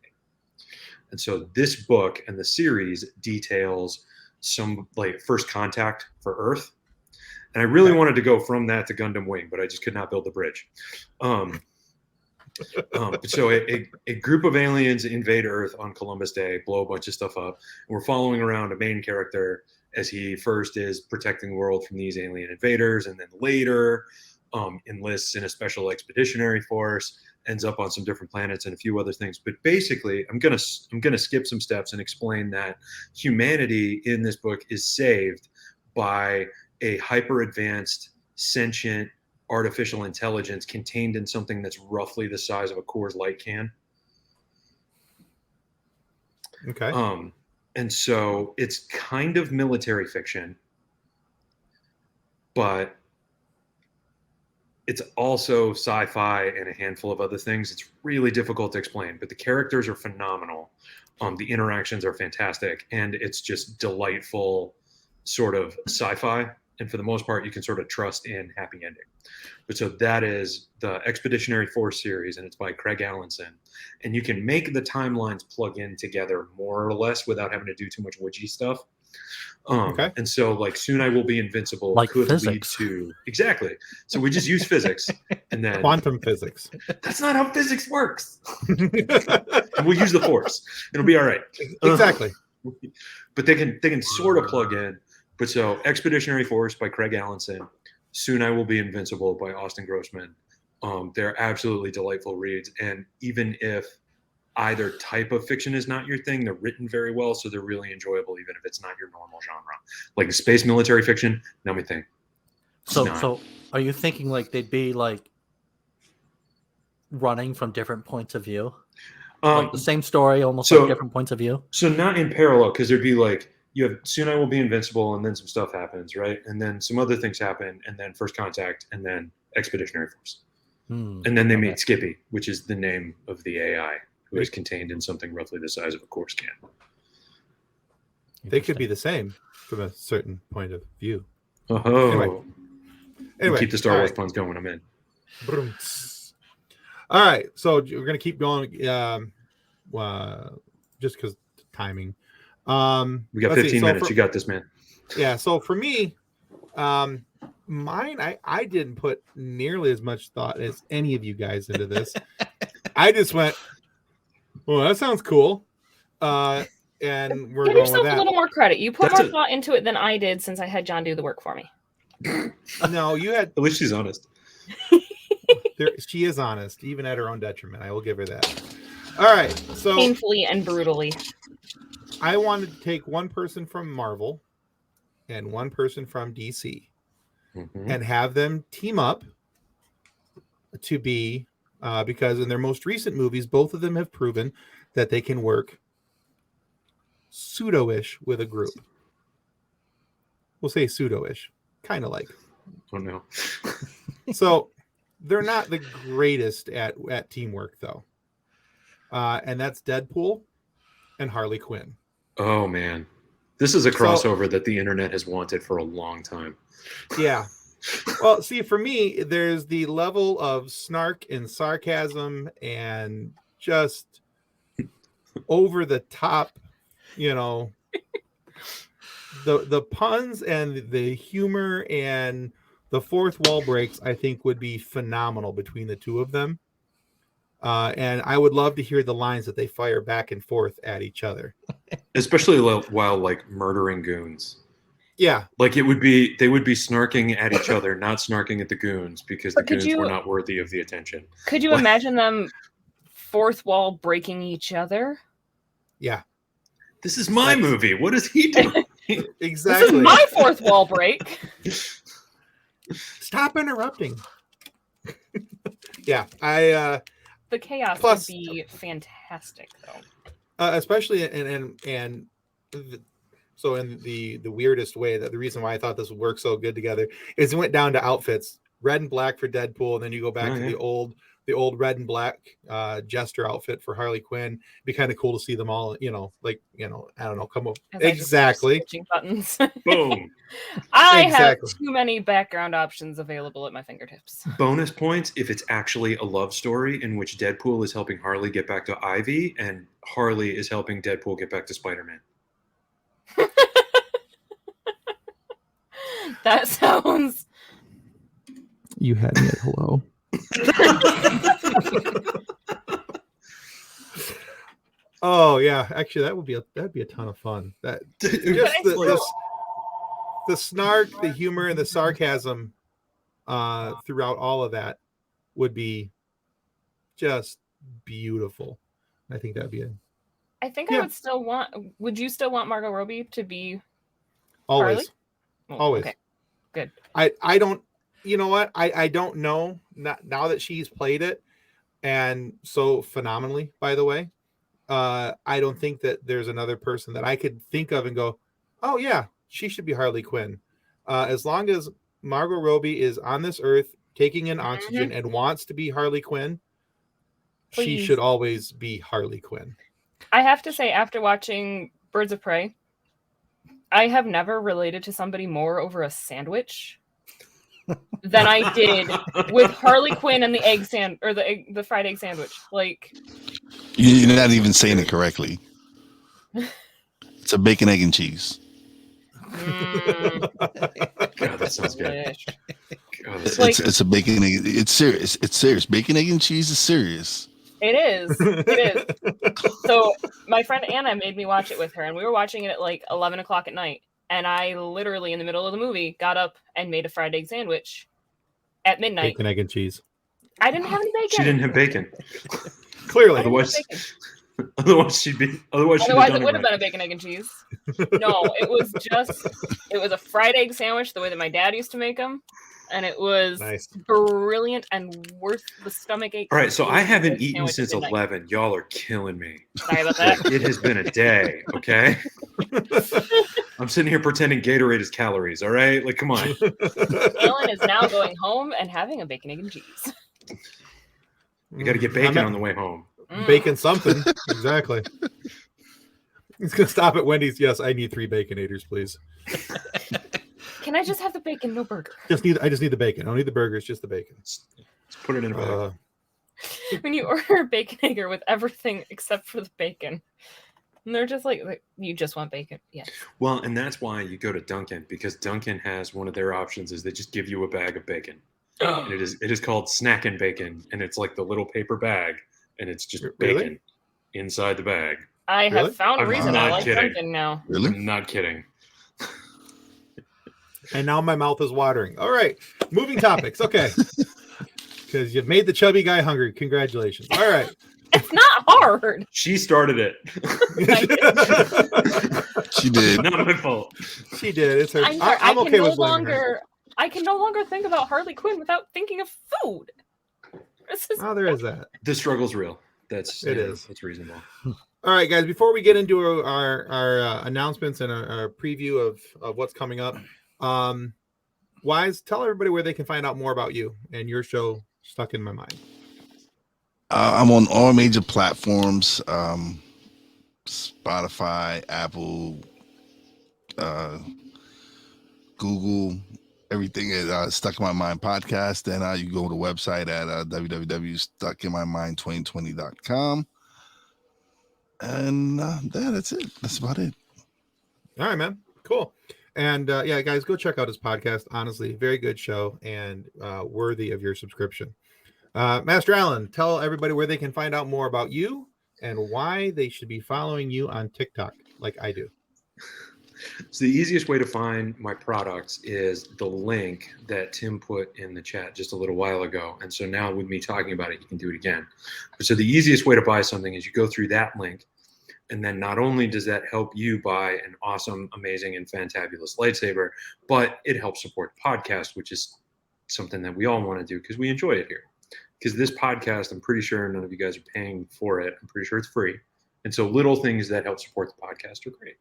And so this book and the series details some like first contact for Earth. And I really wanted to go from that to Gundam Wing, but I just could not build the bridge. So a group of aliens invade Earth on Columbus Day, blow a bunch of stuff up. And we're following around a main character as he first is protecting the world from these alien invaders, and then later enlists in a special expeditionary force, ends up on some different planets and a few other things. But basically, I'm gonna skip some steps and explain that humanity in this book is saved by a hyper advanced sentient artificial intelligence contained in something that's roughly the size of a Coors Light can. Okay. And so it's kind of military fiction, but it's also sci-fi and a handful of other things. It's really difficult to explain, but the characters are phenomenal. The interactions are fantastic, and it's just delightful sort of sci-fi. And for the most part, you can sort of trust in happy ending. But so that is the Expeditionary Force series, and it's by Craig Allenson. And you can make the timelines plug in together more or less without having to do too much witchy stuff. Okay. And so like Soon I Will Be Invincible Like could physics. lead to exactly. So we just use physics, and then Quantum physics. that's not how physics works. And we'll use the Force. It'll be all right. Exactly. But they can sort of plug in. But so Expeditionary Force by Craig Allenson, Soon I Will Be Invincible by Austin Grossman. They're absolutely delightful reads. And even if either type of fiction is not your thing, they're written very well. So they're really enjoyable, even if it's not your normal genre. Like the space military fiction, not my thing. So are you thinking like they'd be like running from different points of view? Like the same story, almost so- like different points of view? So not in parallel, because there'd be like, you have Soon I Will Be Invincible, and then some stuff happens, right? And then some other things happen, and then First Contact, and then Expeditionary Force. And then they meet Skippy, which is the name of the AI, who is contained in something roughly the size of a Coors can. They could be the same from a certain point of view. Oh. Anyway, Keep the Star all Wars right. puns going, I'm in. All right, so we're gonna keep going. Just because timing. We got let's 15 see. So minutes. for- You got this, man. Yeah, so for me, mine, I didn't put nearly as much thought as any of you guys into this. I just went, well, that sounds cool. And we're Give going yourself with a little that. more credit. You put That's more thought into it than I did since I had John do the work for me. No, you had, At least she's honest. she is honest, even at her own detriment. I will give her that. All right, so Painfully and brutally. I wanted to take one person from Marvel and one person from DC and have them team up to be, because in their most recent movies, both of them have proven that they can work pseudo-ish with a group. We'll say pseudo-ish, kind of like. Oh, no. So they're not the greatest at teamwork, though. And that's Deadpool and Harley Quinn. Oh, man. This is a crossover that the internet has wanted for a long time. Yeah. Well, see, for me, there's the level of snark and sarcasm and just over the top, the puns and the humor and the fourth wall breaks, I think, would be phenomenal between the two of them. And I would love to hear the lines that they fire back and forth at each other, especially while like murdering goons. Yeah, like they would be snarking at each other, not snarking at the goons, because the goons were not worthy of the attention. Could you imagine them fourth wall breaking each other? Yeah. This is my movie. What is he doing? Exactly. This is my fourth wall break. Stop interrupting. Yeah, the chaos would be fantastic, though. Especially so in the weirdest way, that the reason why I thought this would work so good together is it went down to outfits, red and black for Deadpool, and then you go back to the old red and black Jester outfit for Harley Quinn. It'd be kind of cool to see them all, I don't know, come up. Exactly. Buttons. Boom. I have too many background options available at my fingertips. Bonus points if it's actually a love story in which Deadpool is helping Harley get back to Ivy and Harley is helping Deadpool get back to Spider-Man. That sounds... You had me at hello. Oh yeah, actually that'd be a ton of fun. That just the snark, the humor, and the sarcasm throughout all of that would be just beautiful. I think that'd be I think I would still want. Would you still want Margot Robbie to be always? Harley? Always. Okay. Good. I don't. You know what? I don't know now that she's played it, and so phenomenally, by the way. I don't think that there's another person that I could think of and go, oh yeah, she should be Harley Quinn. As long as Margot Robbie is on this earth taking in oxygen and wants to be Harley Quinn, she should always be Harley Quinn. I have to say, after watching Birds of Prey, I have never related to somebody more over a sandwich than I did with Harley Quinn and the the fried egg sandwich. Like, you're not even saying it correctly. It's a bacon, egg, and cheese. God, that sounds good. God, it's a bacon, egg. It's serious. It's serious. Bacon, egg, and cheese is serious. It is. It is. So my friend Anna made me watch it with her, and we were watching it at like 11 o'clock at night. And I literally, in the middle of the movie, got up and made a fried egg sandwich at midnight. Bacon, egg, and cheese. I didn't have any bacon. She didn't have bacon. Clearly. Otherwise it would have been a bacon, egg, and cheese. No, it was a fried egg sandwich the way that my dad used to make them. And it was brilliant and worth the stomach ache. All right, so I haven't eaten since 11. Y'all are killing me. Sorry about that. It has been a day, okay? I'm sitting here pretending Gatorade is calories, all right? Like, come on. Alan is now going home and having a bacon, egg, and cheese. You got to get bacon on the way home. Bacon something. Exactly. He's going to stop at Wendy's. Yes, I need 3 Baconators, please. Can I just have the bacon, no burger? I just need the bacon. I don't need the burgers, just the bacon. Let's put it in a bag. When you order a bacon egger with everything except for the bacon, and they're just like, you just want bacon. Yeah. Well, and that's why you go to Dunkin', because Dunkin' has one of their options is they just give you a bag of bacon. And it is called Snackin' Bacon, and it's like the little paper bag, and it's just bacon inside the bag. I have found a reason I like Dunkin' now. Really? I'm not kidding. And now my mouth is watering. All right, moving topics. Okay, because you've made the chubby guy hungry. Congratulations. All right. It's not hard. She started it. She did. Not my fault. She did. It's her. I'm okay with longer. I can no longer think about Harley Quinn without thinking of food. Oh, there is that. The struggle's real. That's reasonable. All right, guys. Before we get into our announcements and our preview of what's coming up, Wize, tell everybody where they can find out more about you and your show, Stuck in My Mind. I'm on all major platforms, Spotify, Apple, Google, everything is Stuck in My Mind podcast. And you go to the website at www.stuckinmymind2020.com. And that's it. That's about it. All right, man. Cool. And yeah, guys, go check out his podcast. Honestly, very good show and worthy of your subscription. Master Alan, tell everybody where they can find out more about you and why they should be following you on TikTok like I do. So the easiest way to find my products is the link that Tim put in the chat just a little while ago. And so now with me talking about it, you can do it again. So the easiest way to buy something is you go through that link. And then not only does that help you buy an awesome, amazing, and fantabulous lightsaber, but it helps support the podcast, which is something that we all want to do because we enjoy it here. Because this podcast, I'm pretty sure none of you guys are paying for it. I'm pretty sure it's free. And so little things that help support the podcast are great.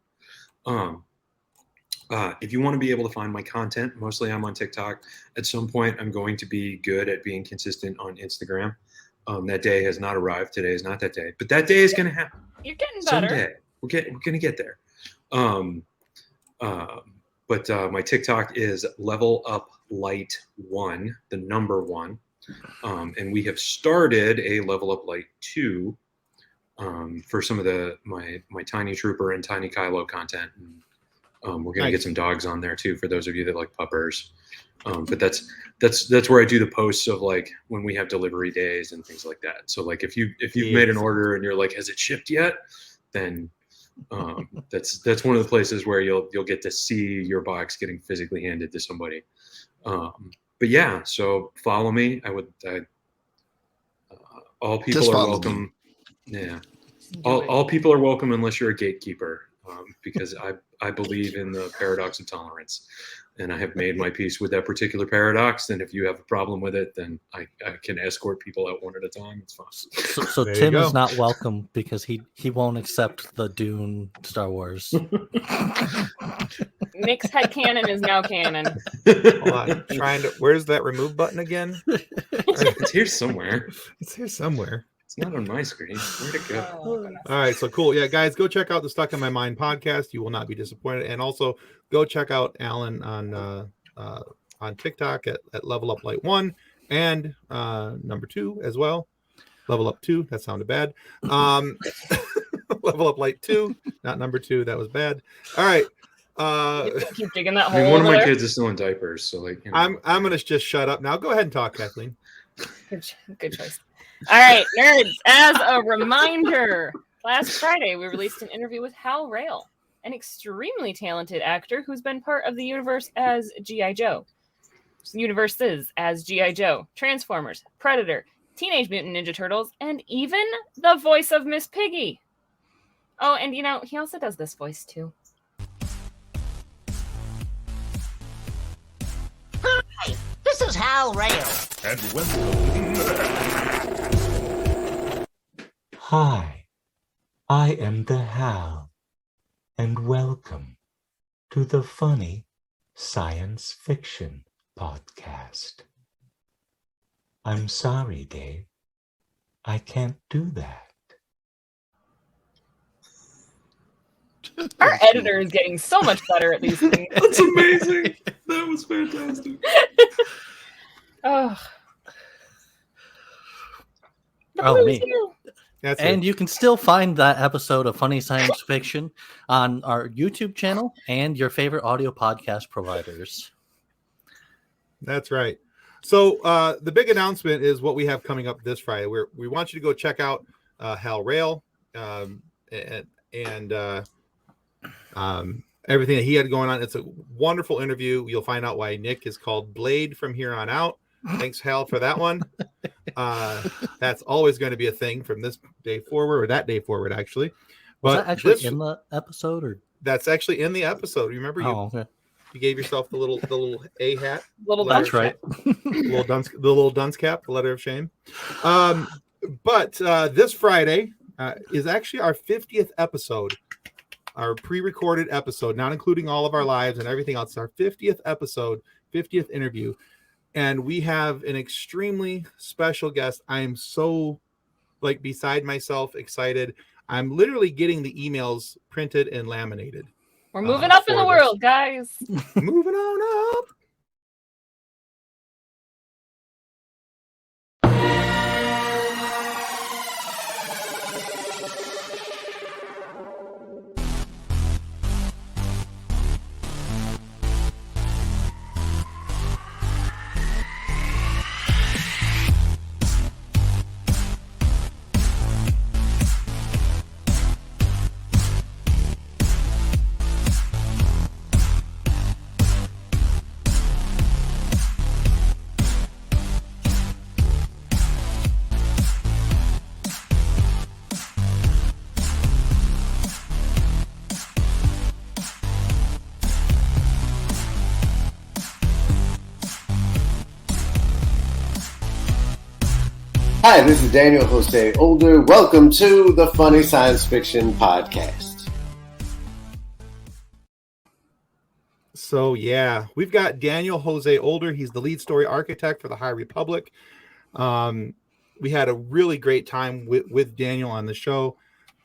If you want to be able to find my content, mostly I'm on TikTok. At some point, I'm going to be good at being consistent on Instagram. That day has not arrived. Today is not that day, but that day is going to happen. You're getting better. Someday. We're going to get there. But my TikTok is Level Up Light 1, the number 1. And we have started a Level Up Light 2 for some of my Tiny Trooper and Tiny Kylo content. And, we're going to get some dogs on there too, for those of you that like puppers. But that's where I do the posts of like when we have delivery days and things like that. So like if you've made an order and you're like, has it shipped yet? Then that's one of the places where you'll get to see your box getting physically handed to somebody. But yeah, so follow me. All people are welcome. Yeah, all people are welcome unless you're a gatekeeper, because I believe in the paradox of tolerance, and I have made my peace with that particular paradox. And if you have a problem with it, then I can escort people out one at a time. It's fine. So Tim is not welcome because he won't accept the Dune Star Wars. Nick's headcanon is now canon. Hold on. Where's that remove button again? It's here somewhere. It's here somewhere. It's not on my screen. Where'd it go? All right, so cool. Yeah, guys, go check out the Stuck in My Mind podcast. You will not be disappointed. And also go check out Alan on TikTok at Level Up Light 1 and number 2 as well. Level Up 2. That sounded bad. Level Up Light 2, not number 2. That was bad. All right. Keep digging that hole. One of my kids is still in diapers, so like. I'm gonna just shut up now. Go ahead and talk, Kathleen. Good choice. All right, nerds. As a reminder, last Friday we released an interview with Hal Rail, an extremely talented actor who's been part of the universe as G.I. Joe, universes as G.I. Joe, Transformers, Predator, Teenage Mutant Ninja Turtles, and even the voice of Miss Piggy. Oh, and he also does this voice too. Hi, this is Hal Rail. And welcome. Hi, I am the Hal, and welcome to the Funny Science Fiction Podcast. I'm sorry, Dave. I can't do that. Our editor is getting so much better at these things. That's amazing. That was fantastic. Oh. Me. And you can still find that episode of Funny Science Fiction on our YouTube channel and your favorite audio podcast providers. That's right. So the big announcement is what we have coming up this Friday. We want you to go check out Hal Rail and everything that he had going on. It's a wonderful interview. You'll find out why Nick is called Blade from here on out. Thanks, Hal, for that one. That's always going to be a thing from this day forward, or that day forward, actually. Was that actually in the episode, or that's actually in the episode? You remember okay. You gave yourself the little A hat. That's right. the little dunce cap, the letter of shame. But this Friday is actually our 50th episode, our pre-recorded episode, not including all of our lives and everything else. Our 50th episode, 50th interview. And we have an extremely special guest. I am so beside myself excited. I'm literally getting the emails printed and laminated. We're moving up in the world, guys. Moving on up. Hi, this is Daniel Jose Older. Welcome to the Funny Science Fiction Podcast. So yeah, we've got Daniel Jose Older. He's the lead story architect for the High Republic. We had a really great time with Daniel on the show.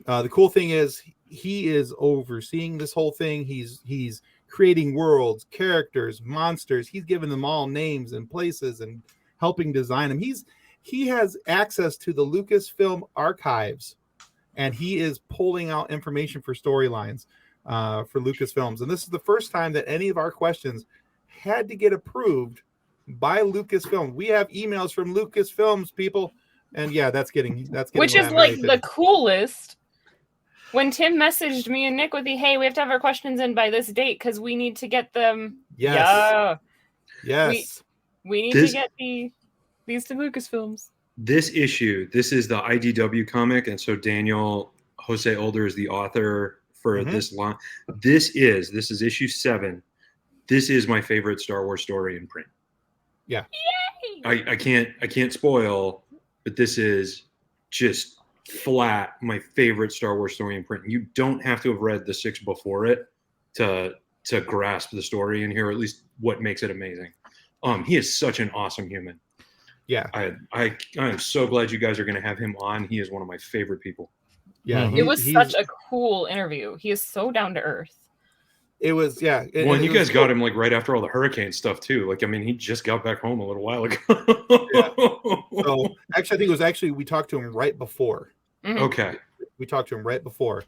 The cool thing is he is overseeing this whole thing. He's creating worlds, characters, monsters. He's giving them all names and places and helping design them. He has access to the Lucasfilm archives, and he is pulling out information for storylines for Lucasfilms. And this is the first time that any of our questions had to get approved by Lucasfilm. We have emails from Lucasfilms, people, and yeah, that's getting which is like the coolest. When Tim messaged me and Nick with the, hey, we have to have our questions in by this date because we need to get them. Yes. Yeah. Yes. We need to get these to Lucasfilms. This issue, this is the IDW comic, and so Daniel Jose Older is the author for this line. This is issue 7. This is my favorite Star Wars story in print. Yeah. Yay! I can't spoil, but this is just flat my favorite Star Wars story in print. You don't have to have read the 6 before it to grasp the story in here, or at least what makes it amazing. He is such an awesome human. Yeah. I am so glad you guys are going to have him on. He is one of my favorite people. Yeah. It was such a cool interview. He is so down to earth. It was, yeah. Well, and you guys got him like right after all the hurricane stuff too. Like, I mean, he just got back home a little while ago. Yeah. So actually, I think it was we talked to him right before. Mm-hmm. Okay. We talked to him right before.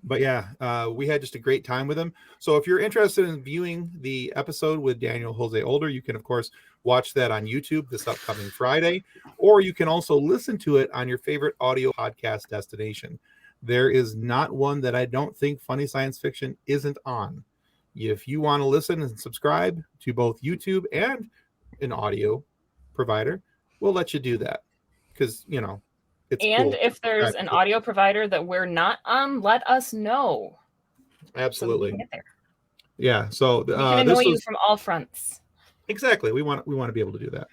But yeah, we had just a great time with him. So if you're interested in viewing the episode with Daniel Jose Older, you can, of course, watch that on YouTube this upcoming Friday, or you can also listen to it on your favorite audio podcast destination. There is not one that I don't think Funny Science Fiction isn't on. If you want to listen and subscribe to both YouTube and an audio provider, we'll let you do that because, you know, it's and cool. If there's an audio provider that we're not on, let us know. Absolutely. So we can get there. Yeah. So we can annoy you from all fronts. Exactly. We want to be able to do that.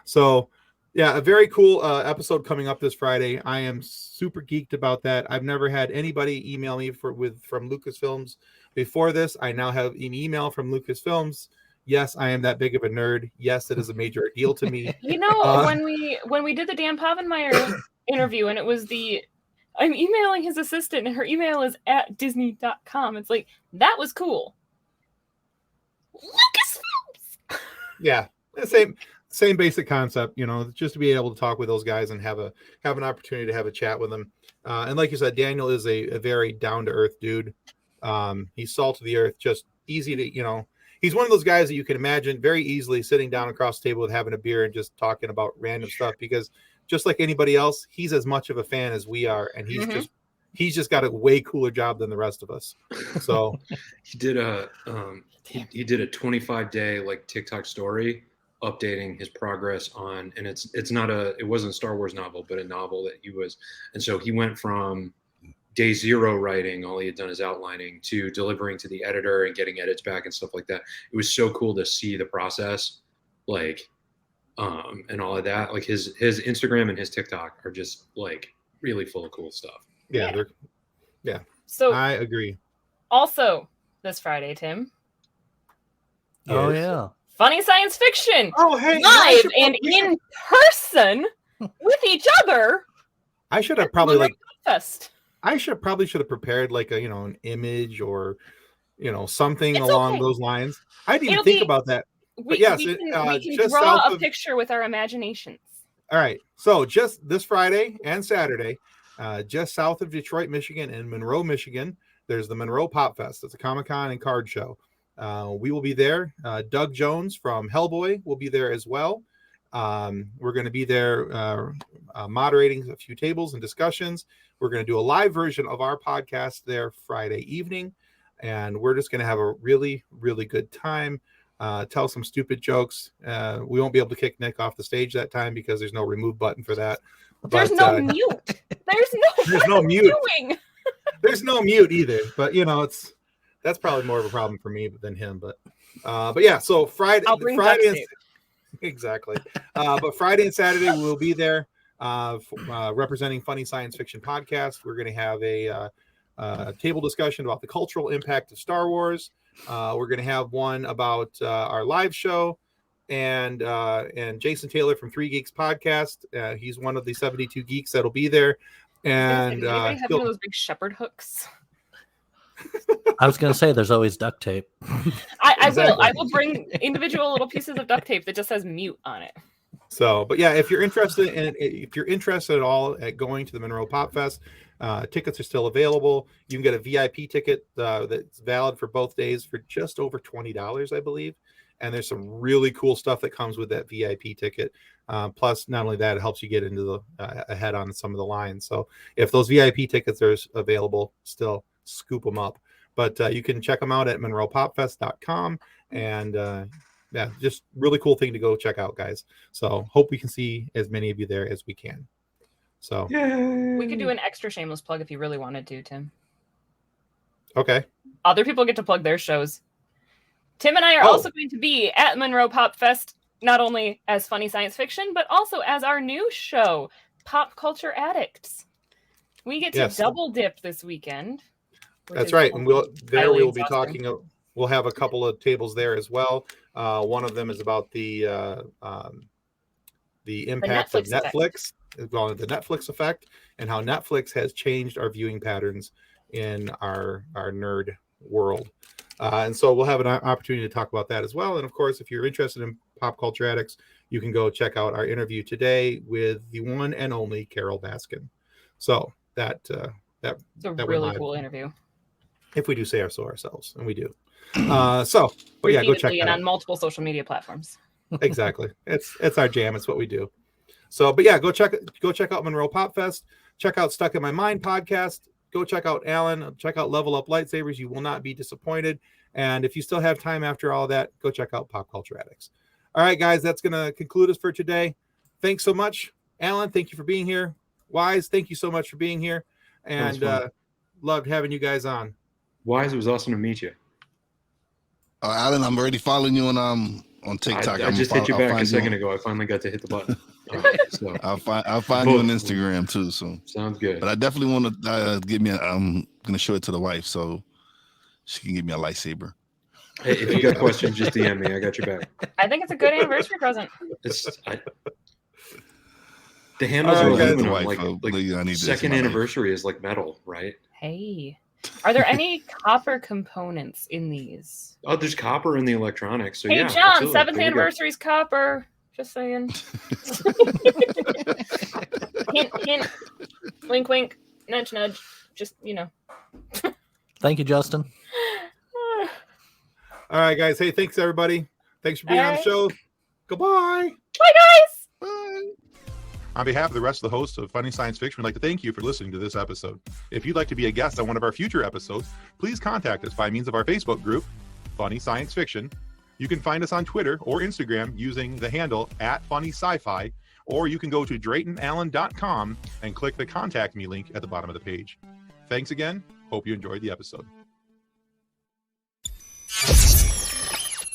So yeah, a very cool episode coming up this Friday. I am super geeked about that. I've never had anybody email me from Lucasfilms before this. I now have an email from Lucasfilms. Yes, I am that big of a nerd. Yes, it is a major deal to me. You know, when we did the Dan Povenmire interview, and it was I'm emailing his assistant, and her email is at Disney.com. It's like, that was cool. Lucasfilms. Yeah, same basic concept, you know, just to be able to talk with those guys and have an opportunity to have a chat with them. And like you said, Daniel is a very down to earth dude. He's salt of the earth, just easy to, you know, he's one of those guys that you can imagine very easily sitting down across the table with having a beer and just talking about random stuff, because just like anybody else, he's as much of a fan as we are, and he's just got a way cooler job than the rest of us. So he did a 25-day like TikTok story updating his progress on, and it wasn't a Star Wars novel, but a novel that he was, and so he went from day 0 writing, all he had done is outlining, to delivering to the editor and getting edits back and stuff like that. It was so cool to see the process, like, and all of that. Like his Instagram and his TikTok are just like really full of cool stuff. Yeah. So I agree. Also, this Friday, Tim. Oh yeah. Funny Science Fiction. Oh hey, live and in person with each other. I should have probably Fest. I should have prepared like a, you know, an image or, you know, something along those lines. I didn't even think about that. We yes, can just draw south a picture with our imaginations. All right. So just this Friday and Saturday, just south of Detroit, Michigan, and Monroe, Michigan, there's the Monroe Pop Fest. It's a Comic-Con and card show. We will be there. Doug Jones from Hellboy will be there as well. We're going to be there moderating a few tables and discussions. We're going to do a live version of our podcast there Friday evening, and we're just going to have a really, really good time. Tell some stupid jokes. We won't be able to kick Nick off the stage that time because there's no remove button for that. There's no mute. There's no mute. There's no mute either. But you know, that's probably more of a problem for me than him. But yeah. So Friday. Exactly. But Friday and Saturday we'll be there representing Funny Science Fiction Podcast. We're going to have a table discussion about the cultural impact of Star Wars. We're going to have one about our live show, and Jason Taylor from 3 Geeks Podcast. He's one of the 72 geeks that'll be there. And anybody have one of those big shepherd hooks? I was going to say there's always duct tape. I will bring individual little pieces of duct tape that just says mute on it. So, but yeah, if you're interested at all at going to the Monroe Pop Fest, tickets are still available. You can get a VIP ticket that's valid for both days for just over $20, I believe. And there's some really cool stuff that comes with that VIP ticket. Plus, not only that, it helps you get into the ahead on some of the lines. So if those VIP tickets are available, still scoop them up. But you can check them out at monroepopfest.com. And yeah, just really cool thing to go check out, guys. So hope we can see as many of you there as we can. So we could do an extra shameless plug if you really wanted to, Tim. Okay. Other people get to plug their shows. Tim and I are also going to be at Monroe Pop Fest, not only as Funny Science Fiction, but also as our new show, Pop Culture Addicts. We get to double dip this weekend. That's right. And we'll be talking. We'll have a couple of tables there as well. One of them is about the impact of Netflix, the Netflix effect, and how Netflix has changed our viewing patterns in our nerd world. And so we'll have an opportunity to talk about that as well. And of course, if you're interested in Pop Culture Addicts, you can go check out our interview today with the one and only Carol Baskin. So that's a really cool interview. If we do say so ourselves, and we do. But yeah, go check that out. On multiple social media platforms. Exactly. It's our jam. It's what we do. So, but yeah, go check out Monroe Pop Fest. Check out Stuck in My Mind podcast. Go check out Alan. Check out Level Up Lightsabers. You will not be disappointed. And if you still have time after all that, go check out Pop Culture Addicts. All right, guys, that's going to conclude us for today. Thanks so much, Alan. Thank you for being here. Wize, thank you so much for being here. And loved having you guys on. Wize, it was awesome to meet you. Alan, I'm already following you on TikTok. I just hit you back a second ago. I finally got to hit the button. So I'll find you on Instagram too. So sounds good. But I definitely want to give me. I'm gonna show it to the wife so she can give me a lightsaber. Hey, if you got questions, just DM me. I got your back. I think it's a good anniversary present. The handles are aluminum. Like second anniversary is like metal, right? Hey. Are there any copper components in these? Oh, there's copper in the electronics. So hey, yeah, John, absolutely. 7th anniversary is copper. Just saying. Hint, hint. Wink, wink. Nudge, nudge. Just, Thank you, Justin. All right, guys. Hey, thanks, everybody. Thanks for being on the show. Goodbye. Bye, guys. Bye. On behalf of the rest of the hosts of Funny Science Fiction, we'd like to thank you for listening to this episode. If you'd like to be a guest on one of our future episodes, please contact us by means of our Facebook group, Funny Science Fiction. You can find us on Twitter or Instagram using the handle @FunnySciFi, or you can go to DraytonAllen.com and click the Contact Me link at the bottom of the page. Thanks again. Hope you enjoyed the episode.